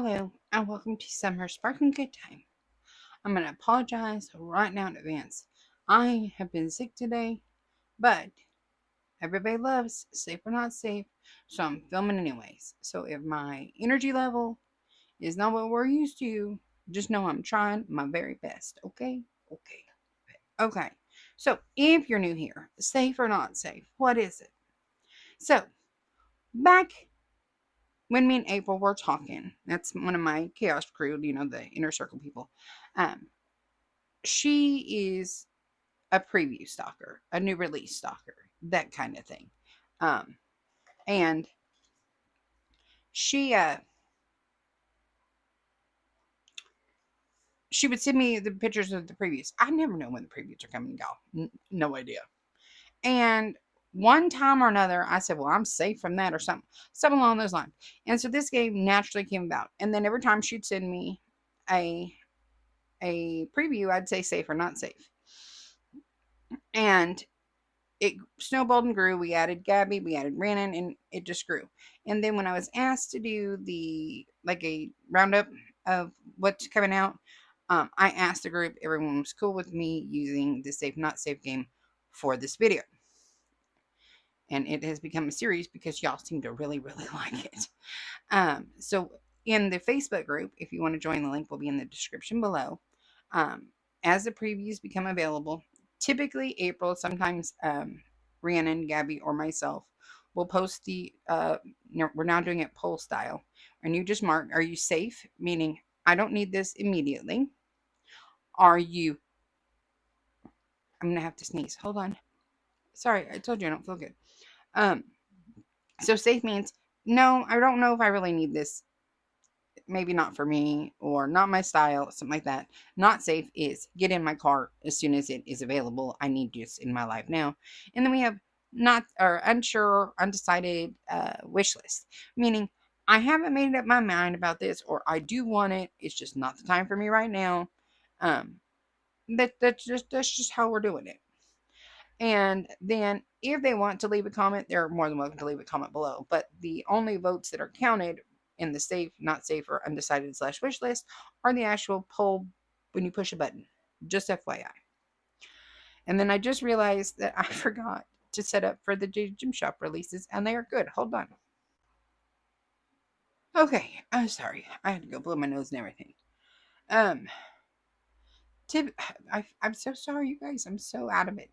Hello, and welcome to Summer Sparkling Good Time. I'm going to apologize right now in advance. I have been sick today, but everybody loves safe or not safe, so I'm filming anyways. So if my energy level is not what we're used to, just know I'm trying my very best, okay? Okay. So if you're new here, safe or not safe, what is it? So, back when me and April were talking, that's one of my chaos crew, the inner circle people. Um, she is a preview stalker, a new release stalker, that kind of thing. Um, and she she would send me the pictures of the previews. I never know when the previews are coming and go. No idea. And one time or another, I said, "Well, I'm safe from that," or something along those lines. And so this game naturally came about. And then every time she'd send me a preview, I'd say safe or not safe. And it snowballed and grew. We added Gabby, we added Rhiannon, and it just grew. And then when I was asked to do a roundup of what's coming out, I asked the group, everyone was cool with me using the safe not safe game for this video. And it has become a series because y'all seem to really, really like it. So in the Facebook group, if you want to join, the link will be in the description below. As the previews become available, typically April, sometimes Rhiannon, Gabby, or myself will post we're now doing it poll style. And you just mark, are you safe? Meaning, I don't need this immediately. Are you, I'm going to have to sneeze. Hold on. Sorry, I told you I don't feel good. So safe means, no, I don't know if I really need this. Maybe not for me or not my style, something like that. Not safe is get in my car as soon as it is available. I need this in my life now. And then we have not or unsure, undecided wish list, meaning I haven't made up my mind about this, or I do want it. It's just not the time for me right now. Um, that's just how we're doing it. And then if they want to leave a comment, they're more than welcome to leave a comment below. But the only votes that are counted in the safe, not safe, or undecided / wish list are the actual poll when you push a button. Just FYI. And then I just realized that I forgot to set up for the Jaded Gem Shop releases, and they are good. Hold on. Okay, I'm sorry. I had to go blow my nose and everything. Um, I'm so sorry, you guys. I'm so out of it.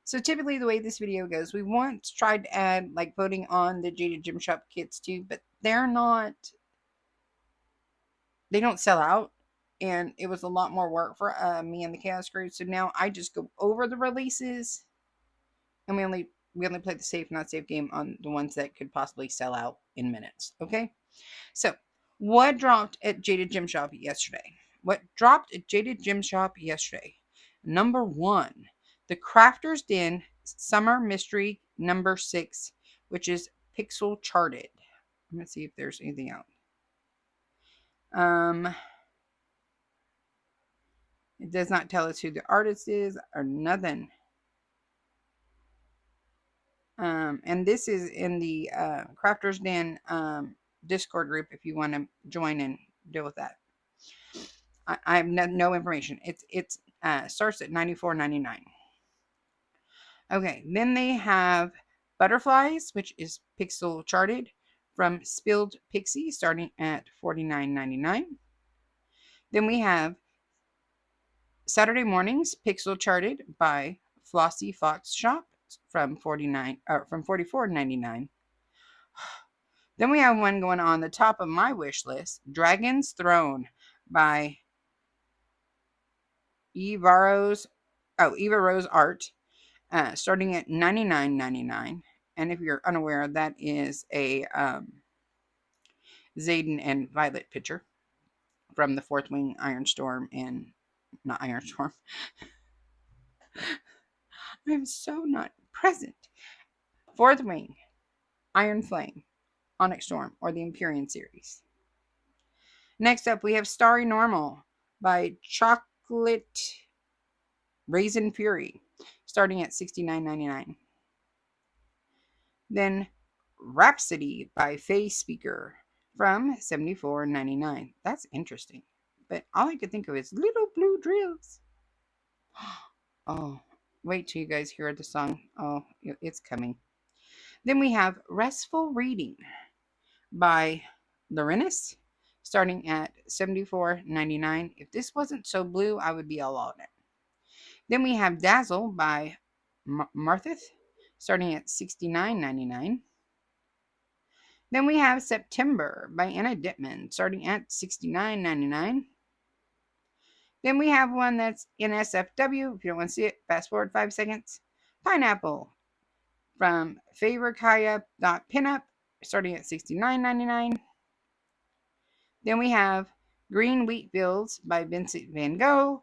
So typically the way this video goes, we once tried to add like voting on the Jaded Gem Shop kits too, but they don't sell out. And it was a lot more work for me and the Chaos Crew. So now I just go over the releases, and we only play the safe not safe game on the ones that could possibly sell out in minutes. Okay. So what dropped at Jaded Gem Shop yesterday? Number one, the Crafter's Den Summer Mystery number 6, which is pixel charted. I'm gonna see if there's anything else. It does not tell us who the artist is or nothing. And this is in the Crafter's Den Discord group if you want to join and deal with that. I have no information. It's starts at $94.99. Okay, then they have Butterflies, which is pixel charted from Spilled Pixie, starting at $49.99. Then we have Saturday Mornings, pixel charted by Flossy Fox Shop from $44.99. Then we have one going on the top of my wish list, Dragon's Throne by Eva Rose Art, starting at $99.99. And if you're unaware, that is a Zayden and Violet picture from the Fourth Wing Iron Storm and not Iron Storm. I'm so not present. Fourth Wing, Iron Flame, Onyx Storm, or the Empyrean series. Next up, we have Starry Normal by Chocolate Raisin Fury, starting at $69.99. Then Rhapsody by Faye Speaker, from $74.99. That's interesting. But all I could think of is little blue drills. Oh, wait till you guys hear the song. Oh, it's coming. Then we have Restful Reading by Lorenis, starting at $74.99. If this wasn't so blue, I would be all on it. Then we have Dazzle by Marthith, starting at $69.99. Then we have September by Anna Dittman, starting at $69.99. Then we have one that's in SFW. If you don't want to see it, fast forward 5 seconds. Pineapple from Favorkaya.pinup, starting at $69.99. Then we have Green Wheat Fields by Vincent Van Gogh,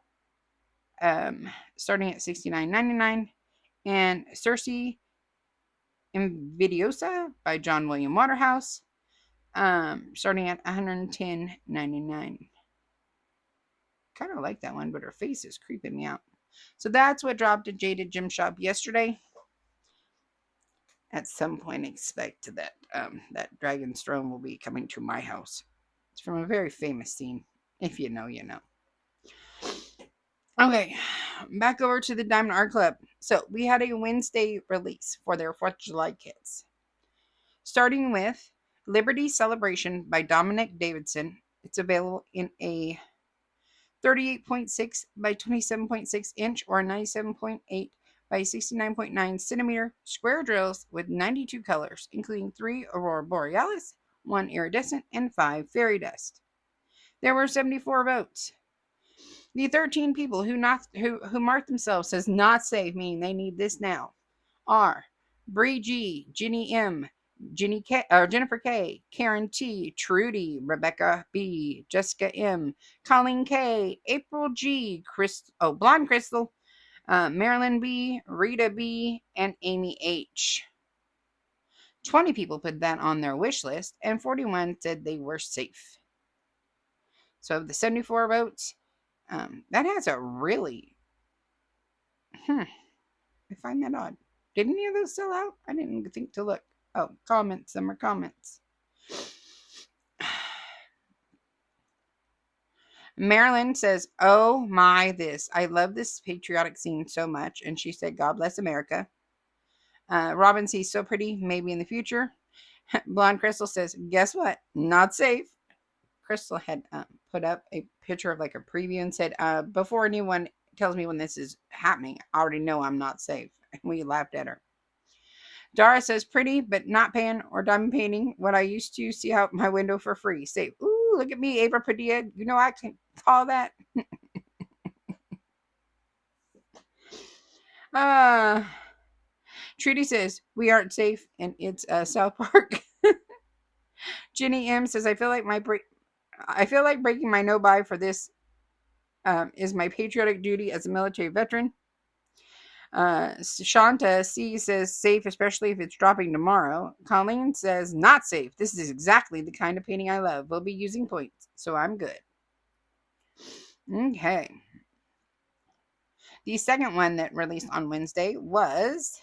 starting at $69.99. And Circe Invidiosa by John William Waterhouse, starting at $110.99. Kind of like that one, but her face is creeping me out. So that's what dropped at Jaded Gem Shop yesterday. At some point, expect that that dragon throne will be coming to my house. It's from a very famous scene. If you know, you know. Okay, back over to the Diamond Art Club. So we had a Wednesday release for their 4th of July kits. Starting with Liberty Celebration by Dominic Davidson. It's available in a 38.6 by 27.6 inch or 97.8 by 69.9 centimeter square drills with 92 colors, including 3 Aurora Borealis, 1 Iridescent, and 5 Fairy Dust. There were 74 votes. The 13 people who marked themselves as not safe, meaning they need this now, are Bree G, Ginny M, Jennifer K, Karen T, Trudy, Rebecca B, Jessica M, Colleen K, April G, Blonde Crystal, Marilyn B, Rita B, and Amy H. 20 people put that on their wish list, and 41 said they were safe. So of the 74 votes, that has a really, I find that odd. Did any of those sell out? I didn't think to look. Oh, comments. Some are comments. Marilyn says, oh my, this. I love this patriotic scene so much. And she said, God bless America. Robin sees so pretty, maybe in the future. Blonde Crystal says, guess what? Not safe. Crystal had put up a picture of like a preview and said, before anyone tells me when this is happening, I already know I'm not safe. And we laughed at her. Dara says, pretty, but not pan or diamond painting. What I used to see out my window for free. Safe. Ooh, look at me, Ava Padilla. You know I can call that. Trudy says, we aren't safe, and it's South Park. Jenny M says, I feel like breaking my no buy for this is my patriotic duty as a military veteran. Shanta C says safe, especially if it's dropping tomorrow. Colleen says not safe. This is exactly the kind of painting I love. We'll be using points, so I'm good. Okay. The second one that released on Wednesday was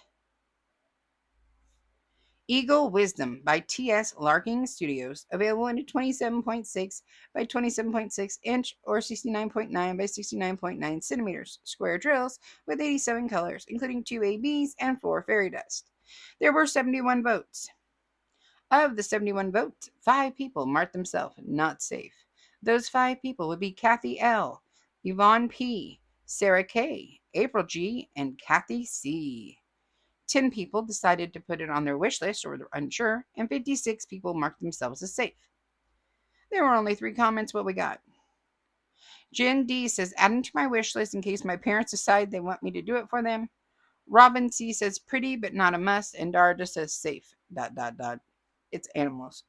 Eagle Wisdom by T.S. Larking Studios, available in a 27.6 by 27.6 inch or 69.9 by 69.9 centimeters square drills with 87 colors, including 2 ABs and 4 fairy dust. There were 71 votes. Of the 71 votes, 5 people marked themselves not safe. Those 5 people would be Kathy L., Yvonne P., Sarah K., April G., and Kathy C. 10 people decided to put it on their wish list or they're unsure, and 56 people marked themselves as safe. There were only 3 comments. What we got? Jen D says, adding to my wish list in case my parents decide they want me to do it for them. Robin C says, pretty but not a must. And Dara just says, safe. ... It's animals.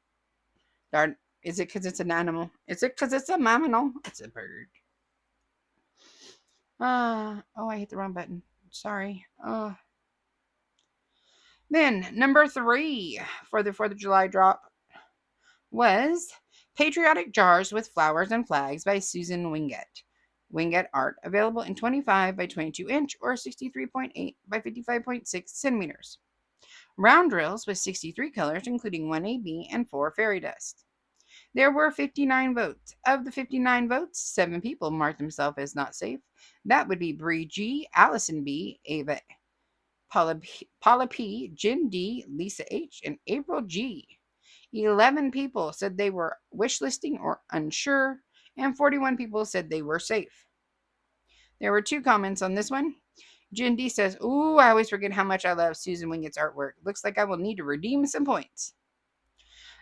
Dara, is it because it's an animal? Is it because it's a mammal? It's a bird. Oh, I hit the wrong button. Sorry. Then, number 3 for the 4th of July drop was Patriotic Jars with Flowers and Flags by Susan Wingett. Wingett art, available in 25 by 22 inch or 63.8 by 55.6 centimeters. Round drills with 63 colors, including 1 AB and 4 fairy dust. There were 59 votes. Of the 59 votes, 7 people marked themselves as not safe. That would be Bree G, Allison B, Ava, Paula P, Jen D, Lisa H, and April G. 11 people said they were wishlisting or unsure, and 41 people said they were safe. There were 2 comments on this one. Jen D says, "Ooh, I always forget how much I love Susan Wingett's artwork. Looks like I will need to redeem some points."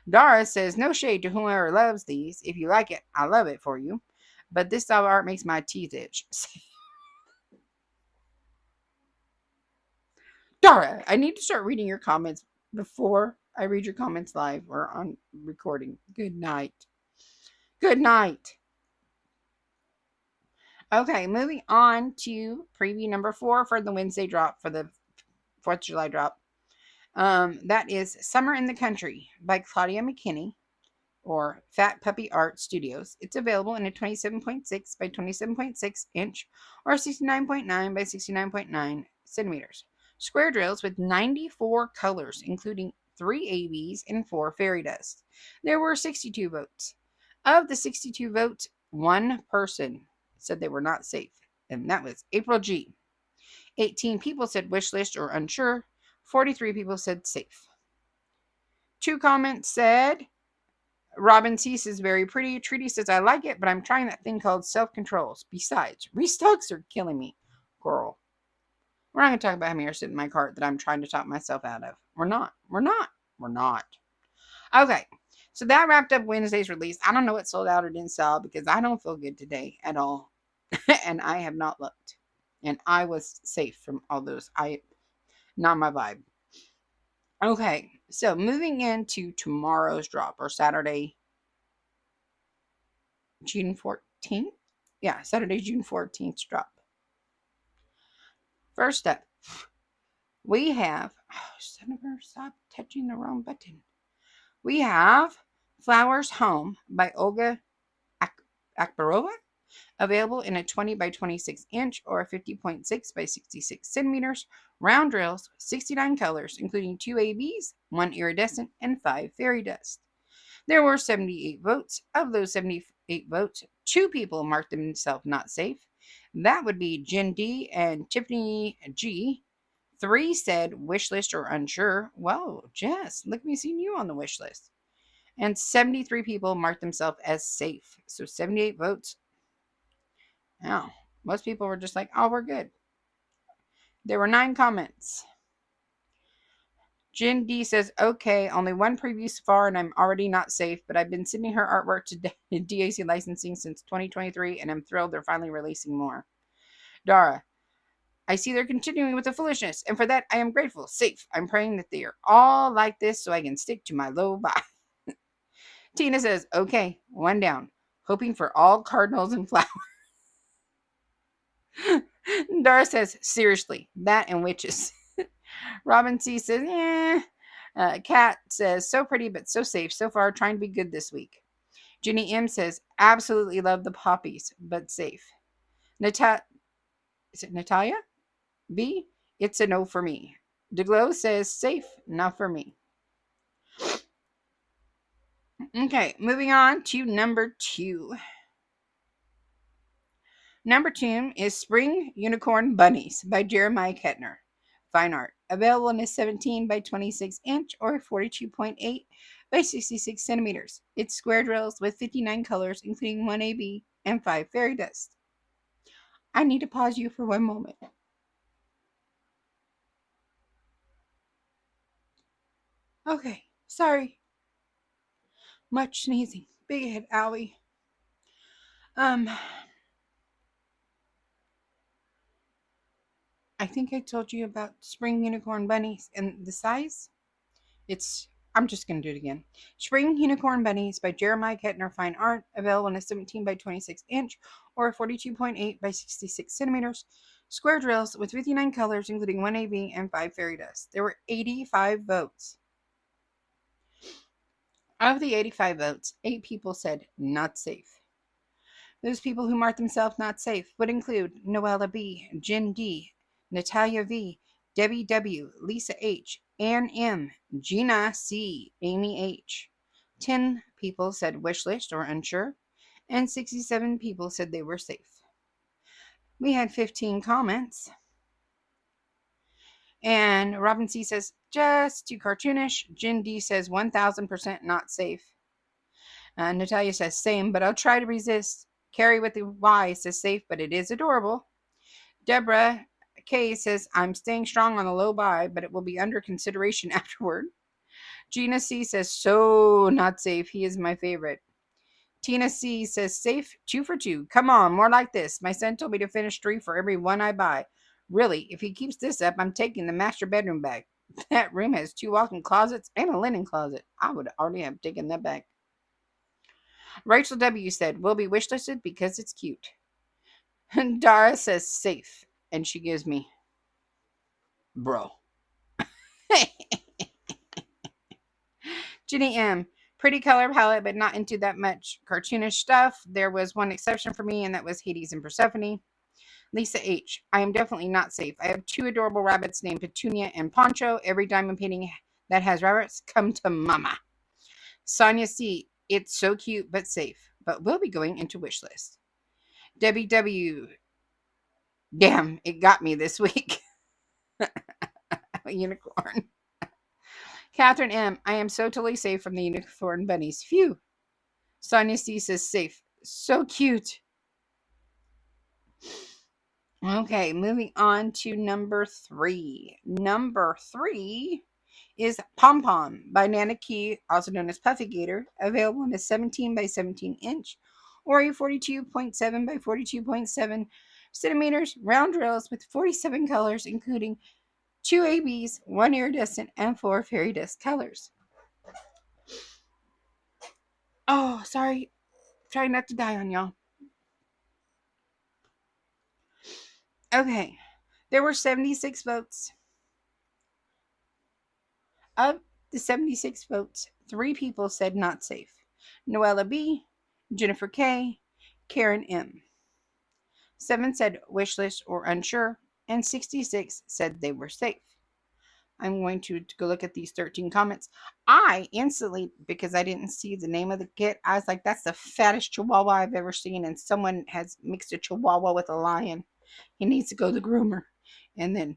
Dara says, "No shade to whoever loves these. If you like it, I love it for you. But this style of art makes my teeth itch." Dara, I need to start reading your comments before I read your comments live or on recording. Good night. Good night. Okay, moving on to preview number 4 for the Wednesday drop for the 4th of July drop. That is Summer in the Country by Claudia McKinney or Fat Puppy Art Studios. It's available in a 27.6 by 27.6 inch or 69.9 by 69.9 centimeters. Square drills with 94 colors, including 3 ABs and 4 fairy dust. There were 62 votes. Of the 62 votes, 1 person said they were not safe, and that was April G. 18 people said wish list or unsure. 43 people said safe. 2 comments said, Robin C says very pretty. Treaty says I like it, but I'm trying that thing called self-controls. Besides, restocks are killing me. Girl. We're not going to talk about how many are sitting in my cart that I'm trying to talk myself out of. We're not. We're not. We're not. Okay. So that wrapped up Wednesday's release. I don't know what sold out or didn't sell because I don't feel good today at all. And I have not looked. And I was safe from all those. Not my vibe. Okay. So moving into tomorrow's drop or Saturday, June 14th. Yeah, Saturday, June 14th drop. First up, we have, stop touching the wrong button. We have Flowers Home by Olga Akbarova, available in a 20 by 26 inch or 50.6 by 66 centimeters. Round drills, 69 colors, including 2 ABs, 1 iridescent, and 5 fairy dust. There were 78 votes. Of those 78 votes, 2 people marked themselves not safe. That would be Jen D and Tiffany G. 3 said wish list or unsure. Whoa, Jess, look at me seeing you on the wish list. And 73 people marked themselves as safe. So 78 votes. Now, most people were just like, oh, we're good. There were 9 comments. Jen D says, okay, only 1 preview so far and I'm already not safe, but I've been sending her artwork to DAC licensing since 2023 and I'm thrilled they're finally releasing more. Dara, I see they're continuing with the foolishness, and for that I am grateful. Safe. I'm praying that they are all like this so I can stick to my low vibe. Tina says, okay, 1 down. Hoping for all cardinals and flowers. Dara says, seriously, that and witches. Robin C says, yeah. Kat says, so pretty but so safe so far, trying to be good this week. Jenny M says, absolutely love the poppies, but safe. Is it Natalia? B, it's a no for me. DeGlow says, safe, not for me. Okay, moving on to number 2. Number 2 is Spring Unicorn Bunnies by Jeremiah Kettner. Fine art. Available in a 17 by 26 inch or 42.8 by 66 centimeters. It's square drills with 59 colors, including 1 AB and 5 fairy dust. I need to pause you for 1 moment. Okay, sorry. Much sneezing. Big head, owie. I think I told you about Spring Unicorn Bunnies and the size. I'm just going to do it again. Spring Unicorn Bunnies by Jeremiah Kettner Fine Art, available in a 17 by 26 inch or 42.8 by 66 centimeters. Square drills with 59 colors, including 1 AB and 5 fairy dust. There were 85 votes. Of the 85 votes, 8 people said not safe. Those people who marked themselves not safe would include Noella B., Jen D., Natalia V., Debbie W., Lisa H., Ann M., Gina C., Amy H., 10 people said wish list or unsure, and 67 people said they were safe. We had 15 comments. And Robin C says, just too cartoonish. Jen D says, 1000% not safe. Natalia says, same, but I'll try to resist. Carrie with the Y says, safe, but it is adorable. Deborah K says, I'm staying strong on the low buy, but it will be under consideration afterward. Gina C says, so not safe. He is my favorite. Tina C says, safe 2 for 2. Come on, more like this. My son told me to finish 3 for every one I buy. Really, if he keeps this up, I'm taking the master bedroom back. That room has 2 walk-in closets and a linen closet. I would already have taken that back. Rachel W said, will be wishlisted because it's cute. And Dara says, safe. And she gives me, bro. Jenny M, pretty color palette, but not into that much cartoonish stuff. There was one exception for me, and that was Hades and Persephone. Lisa H, I am definitely not safe. I have 2 adorable rabbits named Petunia and Poncho. Every diamond painting that has rabbits, come to mama. Sonia C, it's so cute but safe, but will be going into wish list. Debbie W, damn, it got me this week. A unicorn. Catherine M, I am so totally safe from the unicorn bunnies. Phew. Sonia C says safe. So cute. Okay, moving on to number 3. Number 3 is Pom Pom by Nana Key, also known as Puffy Gator, available in a 17 by 17 inch or a 42.7 by 42.7 centimeters round drills with 47 colors, including 2 ABs, 1 iridescent, and 4 fairy dust colors. Oh, sorry. Trying not to die on y'all. Okay. There were 76 votes. Of the 76 votes, 3 people said not safe. Noella B, Jennifer K, Karen M. 7 said wishlist or unsure, and 66 said they were safe. I'm going to go look at these 13 comments. I instantly, because I didn't see the name of the kit, I was like, that's the fattest chihuahua I've ever seen. And someone has mixed a chihuahua with a lion. He needs to go to the groomer. And then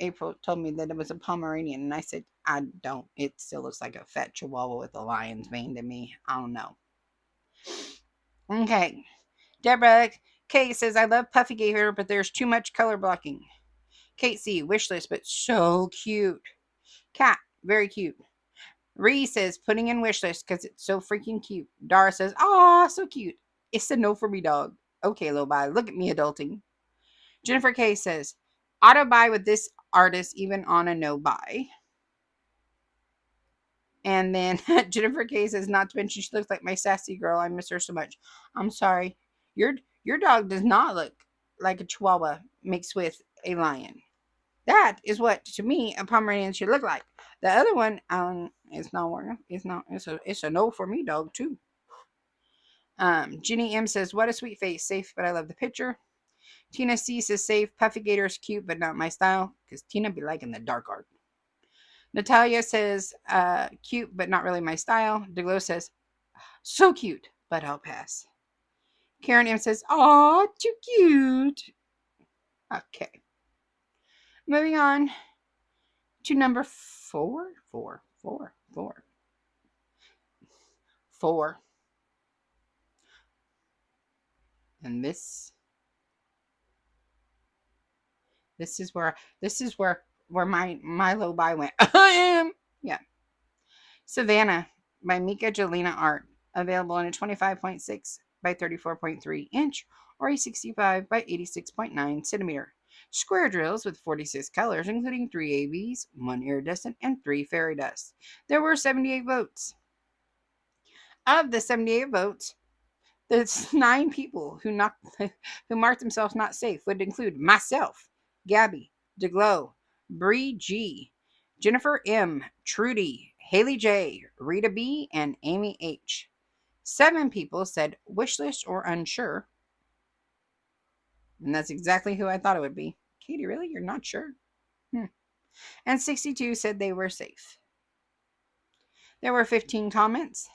April told me that it was a Pomeranian. And I said, I don't. It still looks like a fat chihuahua with a lion's mane to me. I don't know. Okay. Deborah K says, I love Puffy Gator, but there's too much color blocking. Kate C, wishlist, but so cute. Cat, very cute. Ree says, putting in wishlist because it's so freaking cute. Dara says, aw, so cute. It's a no for me, dog. Okay, little bye. Look at me adulting. Jennifer K says, auto buy with this artist, even on a no buy. And then Jennifer K says, not to mention, she looks like my sassy girl. I miss her so much. I'm sorry. Your dog does not look like a chihuahua mixed with a lion. That is what, to me, a Pomeranian should look like. The other one, it's not working. It's a no for me, dog, too. Ginny M says, what a sweet face. Safe, but I love the picture. Tina C says, safe. Puffy Gator is cute, but not my style, because Tina be liking the dark art. Natalia says, cute, but not really my style. DeGlow says, so cute, but I'll pass. Karen M says, aw, too cute. Okay. Moving on to number 4. 4. And this is where my low buy went. I am. Yeah. Savannah by Mika Jelena Art, available in a 25.6 by 34.3 inch or a 65 by 86.9 centimeter. Square drills with 46 colors, including 3 ABs, 1 iridescent, and 3 fairy dust. There were 78 votes. Of the 78 votes, there's 9 people who marked themselves not safe would include myself, Gabby, DeGlow, Bree G, Jennifer M, Trudy, Haley J, Rita B, and Amy H. 7 people said wishlist or unsure. And that's exactly who I thought it would be. Katie, really? You're not sure? And 62 said they were safe. There were 15 comments.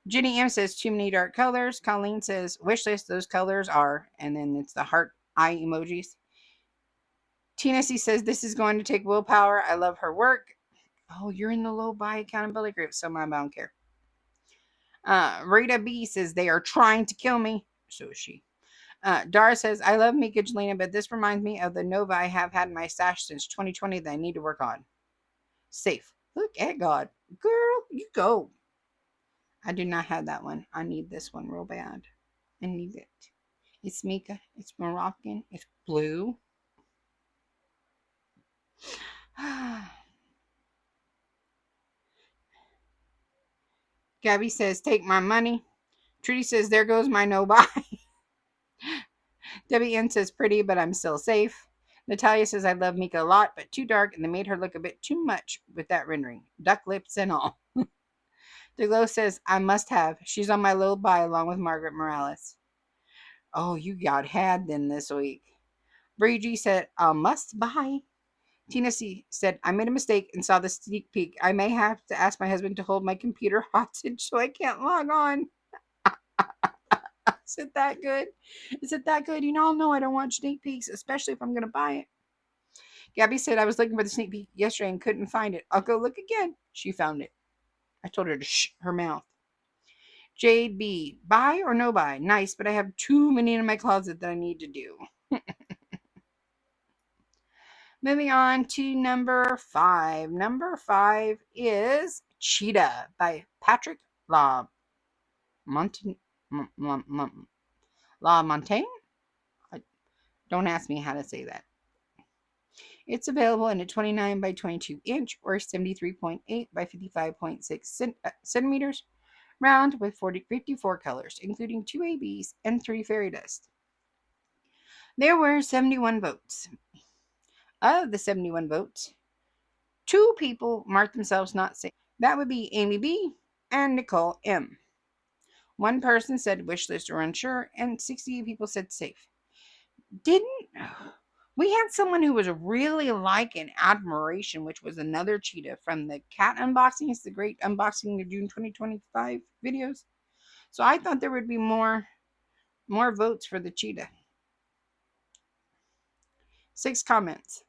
Jenny M says too many dark colors. Colleen says wish list. Those colors are, and then it's the heart eye emojis. Tina C says this is going to take willpower. I love her work. Oh, you're in the low buy accountability group, so I don't care. Rita B says they are trying to kill me. So is she. Dara says I love Mika Jelena, but this reminds me of the Nova I have had in my stash since 2020 that I need to work on. Safe. Look at God. Girl, you go. I do not have that one. I need this one real bad. I need it. It's Mika. It's Moroccan. It's blue. Gabby says, take my money. Trudy says, there goes my no buy. Debbie N says, pretty, but I'm still safe. Natalia says, I love Mika a lot, but too dark, and they made her look a bit too much with that rendering. Duck lips and all. DeGlow says, I must have. She's on my little buy along with Margaret Morales. Oh, you got had then this week. Bree G said, I must buy. Tina C said, I made a mistake and saw the sneak peek. I may have to ask my husband to hold my computer hostage so I can't log on. Is it that good? Is it that good? You all know I don't watch sneak peeks, especially if I'm going to buy it. Gabby said, I was looking for the sneak peek yesterday and couldn't find it. I'll go look again. She found it. I told her to shh her mouth. Jade B, buy or no buy? Nice, but I have too many in my closet that I need to do. Moving on to number 5. Number 5 is Cheetah by Patrick La Montagne. La Montagne? Don't ask me how to say that. It's available in a 29 by 22 inch or 73.8 by 55.6 centimeters round with 54 colors, including 2 ABs and 3 fairy dust. There were 71 votes. Of the 71 votes, 2 people marked themselves not safe. That would be Amy B and Nicole M. 1 person said wish list or unsure, and 68 people said safe. We had someone who was really like in admiration, which was another cheetah from the cat unboxing. It's the great unboxing of June 2025 videos. So I thought there would be more votes for the cheetah. 6 comments.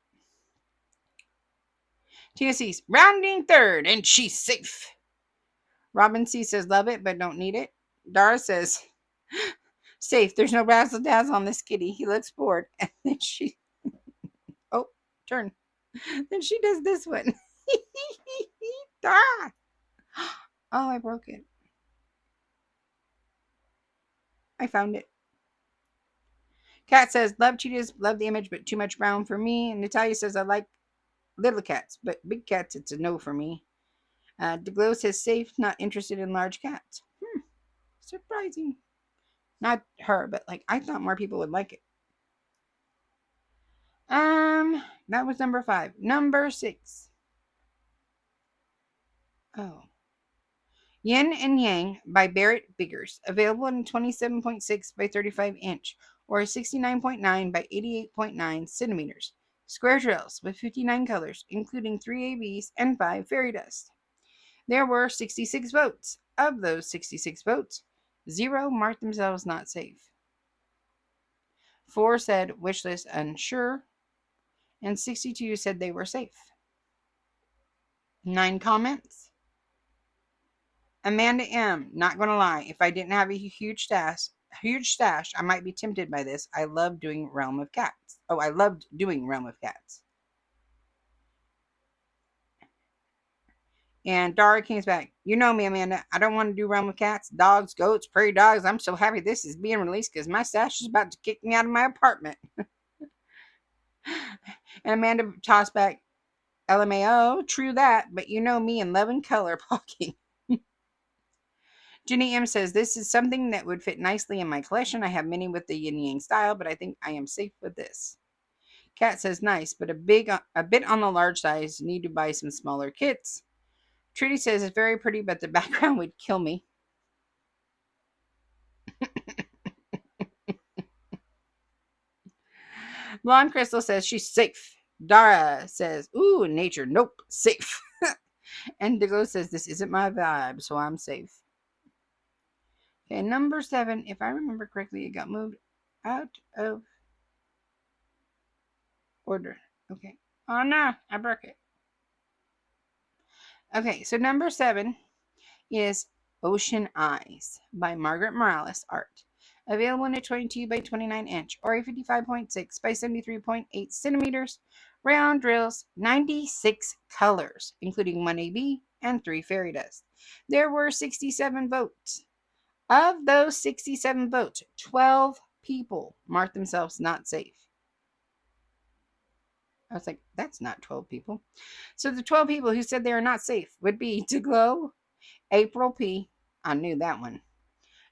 Tina C's rounding third, and she's safe. Robin C says love it, but don't need it. Dara says safe. There's no razzle dazzle on this kitty. He looks bored. And then she, oh, turn. Then she does this one. Dara. Oh, I broke it. I found it. Cat says love cheetahs, love the image, but too much brown for me. And Natalia says I like little cats, but big cats, it's a no for me. DeGlow says safe, not interested in large cats. Surprising. Not her, but like I thought more people would like it. That was number 5. Number 6. Oh. Yin and Yang by Barrett Biggers. Available in 27.6 by 35 inch or 69.9 by 88.9 centimeters. Square drills with 59 colors, including 3 ABs and 5 fairy dust. There were 66 votes. Of those 66 votes, 0 marked themselves not safe. 4 said wish list unsure, and 62 said they were safe. 9 comments. Amanda M, not gonna lie, if I didn't have a huge stash, I might be tempted by this. I love doing Realm of Cats. Oh, I loved doing Realm of Cats. And Dara comes back. You know me, Amanda. I don't want to do Realm of Cats, dogs, goats, prairie dogs. I'm so happy this is being released because my stash is about to kick me out of my apartment. And Amanda tossed back, LMAO, true that, but you know me and loving color blocking. Jenny M says, this is something that would fit nicely in my collection. I have many with the yin yang style, but I think I am safe with this. Kat says, nice, but a bit on the large size. Need to buy some smaller kits. Trudy says, it's very pretty, but the background would kill me. Blonde Crystal says, she's safe. Dara says, ooh, nature, nope, safe. And Diglo says, this isn't my vibe, so I'm safe. Okay, number 7, if I remember correctly, it got moved out of order. Okay. Oh no, I broke it. Okay, so number 7 is Ocean Eyes by Margaret Morales Art. Available in a 22 by 29 inch or a 55.6 by 73.8 centimeters. Round drills, 96 colors, including 1 AB and 3 fairy dust. There were 67 votes. Of those 67 votes, 12 people marked themselves not safe. I was like, that's not 12 people. So the 12 people who said they are not safe would be To Glow, April P. I knew that one.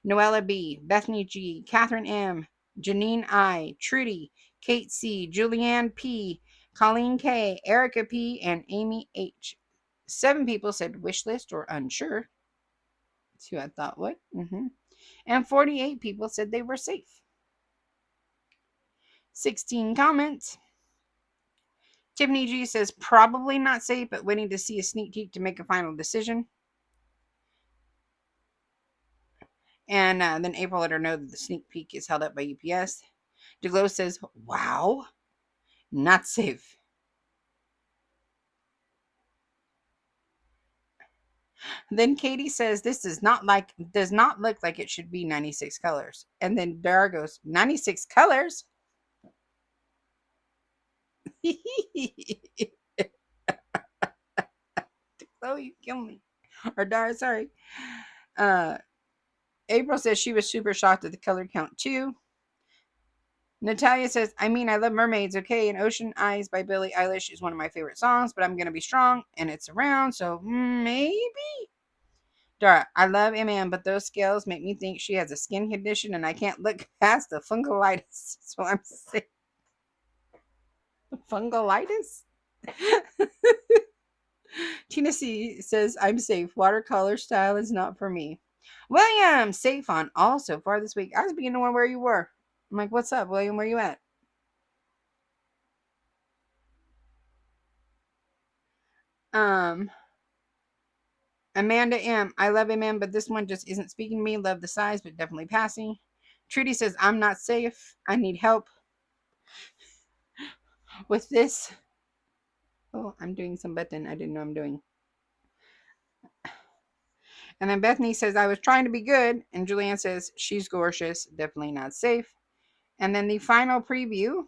Noella B., Bethany G., Catherine M., Janine I., Trudy, Kate C., Julianne P., Colleen K., Erica P., and Amy H. 7 people said wish list or unsure. That's who I thought would. And 48 people said they were safe. 16 comments. Tiffany G says probably not safe, but waiting to see a sneak peek to make a final decision. And then April let her know that the sneak peek is held up by UPS. DeGlow says, wow, not safe. Then Katie says this does not look like it should be 96 colors. And then Dara goes, 96 colors? Oh, you kill me. Or Dara, sorry. Uh April says she was super shocked at the color count too. Natalia says, I mean, I love mermaids, okay? And Ocean Eyes by Billie Eilish is one of my favorite songs, but I'm going to be strong and it's around, so maybe? Dara, I love MM, but those scales make me think she has a skin condition and I can't look past the fungolitis. So I'm sick. Fungolitis? Tina C says, I'm safe. Watercolor style is not for me. William, safe on all so far this week. I was beginning to wonder where you were. I'm like, what's up, William? Where you at? Um, Amanda M. I love MM, but this one just isn't speaking to me. Love the size, but definitely passing. Trudy says, I'm not safe. I need help with this. Oh, I'm doing some button I didn't know I'm doing. And then Bethany says, I was trying to be good. And Julianne says, she's gorgeous. Definitely not safe. And then the final preview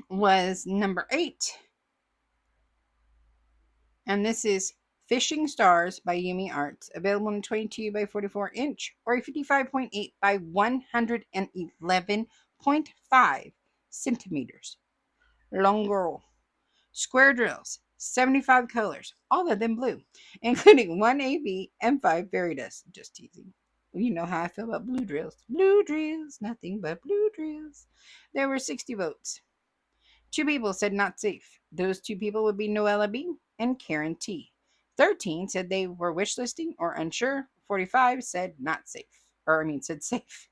was number 8. And this is Fishing Stars by Yumi Arts, available in 22 by 44 inch or a 55.8 by 111.5 centimeters. Long girl. Square drills, 75 colors, all of them blue, including 1 AB and 5 fairy dust. Just teasing. You know how I feel about blue drills. Blue drills, nothing but blue drills. There were 60 votes. 2 people said not safe. Those 2 people would be Noella B and Karen T. 13 said they were wish listing or unsure. 45 said not safe. Said safe.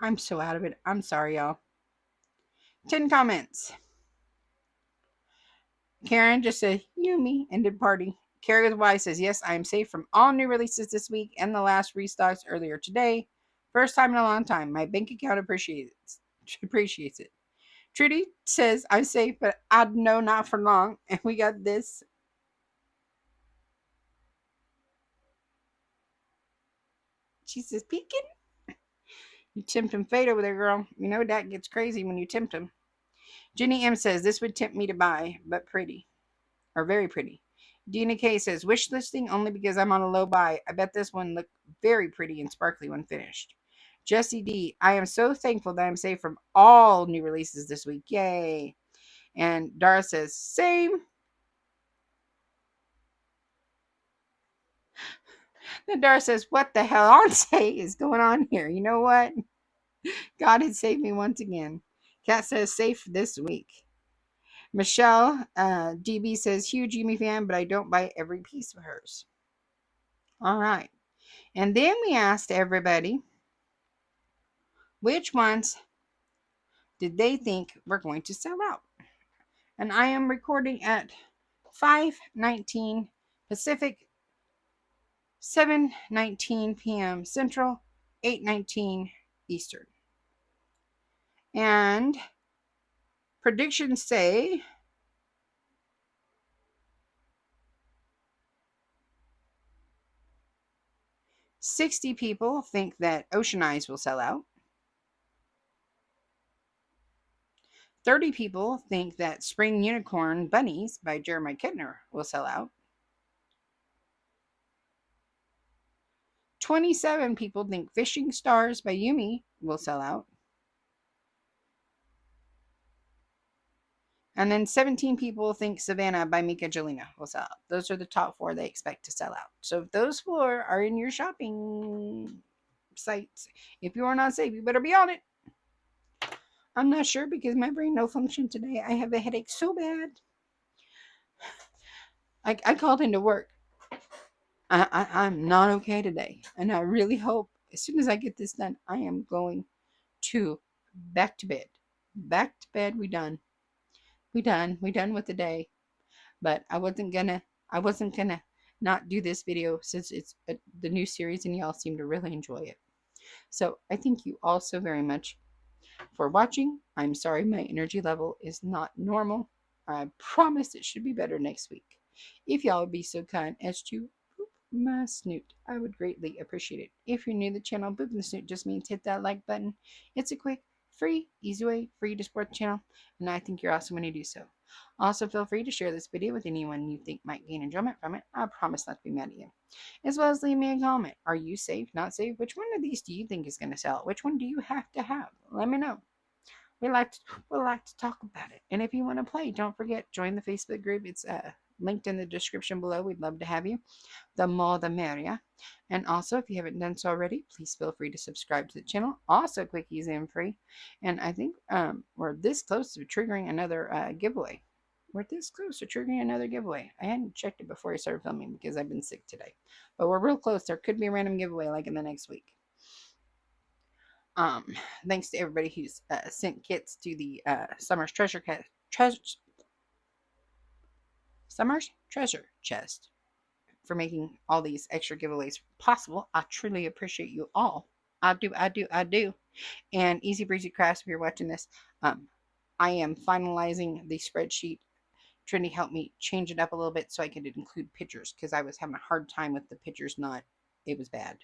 I'm so out of it. I'm sorry, y'all. 10 comments. Karen just said, Yumi, ended party. Carrie with Y says, yes, I am safe from all new releases this week and the last restocks earlier today. First time in a long time. My bank account appreciates it. Trudy says, I'm safe, but I'd know not for long. And we got this. She says, peeking. You tempt him fade over there, girl. You know that gets crazy when you tempt him. Jenny M says, this would tempt me to buy, but pretty. Or very pretty. Dina K says, wish listing only because I'm on a low buy. I bet this one looked very pretty and sparkly when finished. Jesse D, I am so thankful that I'm safe from all new releases this week. Yay. And Dara says, same. Then Dara says, what the hell is going on here? You know what? God had saved me once again. Kat says, safe this week. Michelle DB says, huge Yumi fan, but I don't buy every piece of hers. All right. And then we asked everybody which ones did they think were going to sell out. And I am recording at 5:19 Pacific 7:19 p.m. Central, 8:19 Eastern. And predictions say 60 people think that Ocean Eyes will sell out. 30 people think that Spring Unicorn Bunnies by Jeremiah Kettner will sell out. 27 people think Fishing Stars by Yumi will sell out. And then 17 people think Savannah by Mika Jelena will sell out. Those are the top 4 they expect to sell out. So if those 4 are in your shopping sites, if you are not safe, you better be on it. I'm not sure because my brain no function today. I have a headache so bad. I called into work. I'm not okay today. And I really hope as soon as I get this done, I am going to back to bed. Back to bed. We done. We done. We done with the day. But I wasn't gonna not do this video since it's the new series and y'all seem to really enjoy it. So I thank you all so very much for watching. I'm sorry my energy level is not normal. I promise it should be better next week. If y'all would be so kind as to boop my snoot, I would greatly appreciate it. If you're new to the channel, booping the snoot just means hit that like button. It's a quick, free, easy way for you to support the channel, and I think you're awesome when you do so. Also, feel free to share this video with anyone you think might gain enjoyment from it. I promise not to be mad at you. As well as leave me a comment. Are you safe, not safe? Which one of these do you think is going to sell? Which one do you have to have? Let me know. We like to talk about it. And if you want to play, don't forget, join the Facebook group. It's linked in the description below. We'd love to have you. The more the merrier. And also, if you haven't done so already, please feel free to subscribe to the channel. Also, quick, easy, and free. And I think we're this close to triggering another giveaway. We're this close to triggering another giveaway. I hadn't checked it before I started filming because I've been sick today. But we're real close. There could be a random giveaway like in the next week. Um, Thanks to everybody who's sent kits to the Summer's Treasure Chest for making all these extra giveaways possible. I truly appreciate you all. I do. And Easy Breezy Crafts, if you're watching this, I am finalizing the spreadsheet. Trinity helped me change it up a little bit so I could include pictures because I was having a hard time with the pictures. It was bad.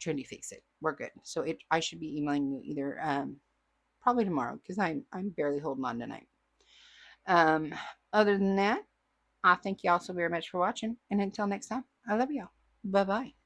Trinity fixed it. We're good. So I should be emailing you either probably tomorrow because I'm barely holding on tonight. Other than that, I thank you all so very much for watching, and until next time, I love y'all. Bye bye.